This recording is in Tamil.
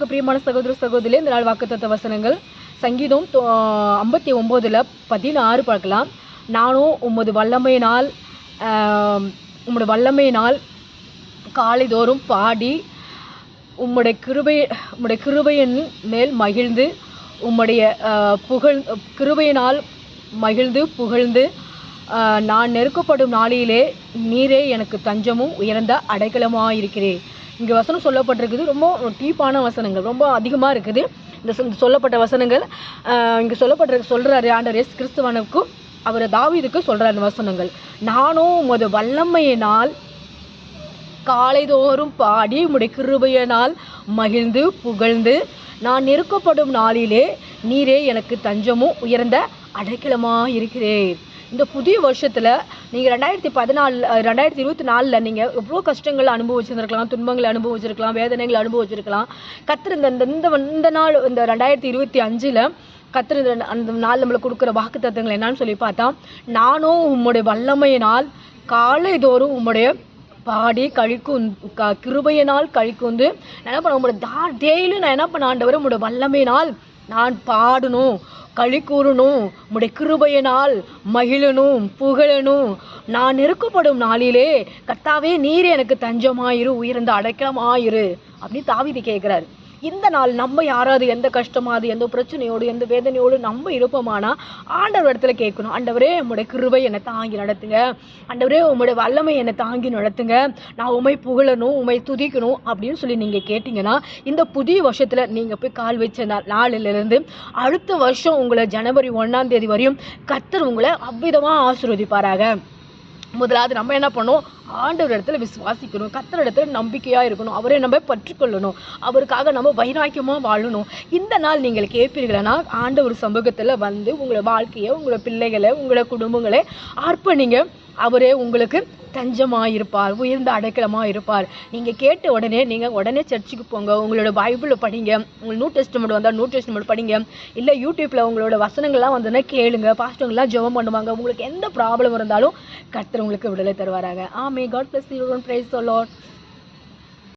பிரியமான சகோதர சகோதரிகளே, இந்த நாள் வாக்குத்தத்த வசனங்கள் சங்கீதம் 59:16 பார்க்கலாம். நானும் உமது வல்லமையினால் காலைதோறும் பாடி உம்முடைய கிருபையின் மேல் மகிழ்ந்து உம்முடைய கிருபையினால் மகிழ்ந்து புகழ்ந்து நான் நெருக்கப்படும் நாளிலே நீரே எனக்கு தஞ்சமும் உயர்ந்த அடைக்கலமாயிருக்கிறேன். இங்கே வசனம் சொல்லப்பட்டிருக்குது. ரொம்ப டீப்பான வசனங்கள், ரொம்ப அதிகமாக இருக்குது இந்த சொல்லப்பட்ட வசனங்கள். இங்கே சொல்கிறாரு ஆண்டவர் இயேசு கிறிஸ்துவனுக்கும் அவர் தாவீதுக்கு சொல்கிறார் இந்த வசனங்கள். நானும் உமது வல்லமையினால் காலைதோறும் பாடி உம்முடைய கிருபையினால் மகிழ்ந்து புகழ்ந்து நான் நெருக்கப்படும் நாளிலே நீரே எனக்கு தஞ்சமும் உயர்ந்த அடைக்கலமாக இருக்கிறேன். இந்த புதிய வருஷத்தில் நீங்கள் 2024 நீங்கள் எவ்வளோ கஷ்டங்களை அனுபவிச்சிருக்கலாம், துன்பங்களை அனுபவிச்சிருக்கலாம், வேதனைகளை அனுபவிச்சிருக்கலாம். கர்த்தர் இந்த நாள் இந்த 2025 கர்த்தர் அந்த நாள் நம்மளுக்கு கொடுக்குற வாக்குத்தத்தங்கள் என்னன்னு சொல்லி பார்த்தா, நானும் உம்முடைய வல்லமையினால் காலைதோறும் உம்முடைய பாடி கிருபையினால் கழிக்குந்து நான் என்ன பண்ண உங்களோட டெய்லியும் நான் என்ன பண்ண ஆண்டவர் உங்களோட வல்லமையினால் நான் பாடணும், களி கூறணும், உம்முடைய கிருபையினால் மகிழணும், புகழணும். நான் நெருக்கப்படும் நாளிலே கர்த்தாவே நீர் எனக்கு தஞ்சமாயிரு, உயர்ந்த அடைக்கலமாயிரு அப்படின்னு தாவீது கேட்குறாரு. இந்த நாள் நம்ம யாராவது எந்த கஷ்டமாவது எந்த பிரச்சனையோடு எந்த வேதனையோடு நம்ம இருப்போமானா ஆண்டவர் இடத்துல கேட்கணும், ஆண்டவரே உம்முடைய கிருபை என்னை தாங்கி நடத்துங்க, ஆண்டவரே உம்முடைய வல்லமை என்னை தாங்கி நடத்துங்க, நான் உமை புகழணும், உமை துதிக்கணும் அப்படின்னு சொல்லி நீங்கள் கேட்டிங்கன்னா இந்த புதிய வருஷத்தில் நீங்கள் போய் கால் வச்ச நாளிலிருந்து அடுத்த வருஷம் உங்களை ஜனவரி 1ஆம் தேதி வரையும் கர்த்தர் உங்களை அவ்விதமாக ஆசீர்வதிப்பாராக. முதலாவது நம்ம என்ன பண்ணோம், ஆண்டவர் இடத்துல விசுவாசிக்கணும், கர்த்தர் இடத்துல நம்பிக்கையாக இருக்கணும், அவரை நம்ம பற்றிக்கொள்ளணும், அவருக்காக நம்ம வைராக்கியமாக வாழணும். இந்த நாள் நீங்கள் கேட்பீர்களா ஆண்டவர் சமூகத்தில் வந்து உங்களை வாழ்க்கையை, உங்களை பிள்ளைகளை, உங்களை குடும்பங்களை அர்ப்பணிங்க. அவரே உங்களுக்கு தஞ்சமாக இருப்பார், உயர்ந்த அடைக்கலமாக இருப்பார். நீங்கள் கேட்ட உடனே சர்ச்சுக்கு போங்க, உங்களோட பைபிளை படிங்க, உங்களுக்கு நியூ டெஸ்டமெண்ட் வந்தால் நியூ டெஸ்டமெண்ட் படிங்க, இல்லை யூடியூப்பில் உங்களோட வசனங்கள்லாம் வந்தோன்னா கேளுங்க, பாஸ்டவங்களாம் ஜெபம் பண்ணுவாங்க. உங்களுக்கு எந்த ப்ராப்ளம் இருந்தாலும் கர்த்தர் உங்களுக்கு விடுதலை தருவாராக. ஆமே. God bless you. Praise the Lord.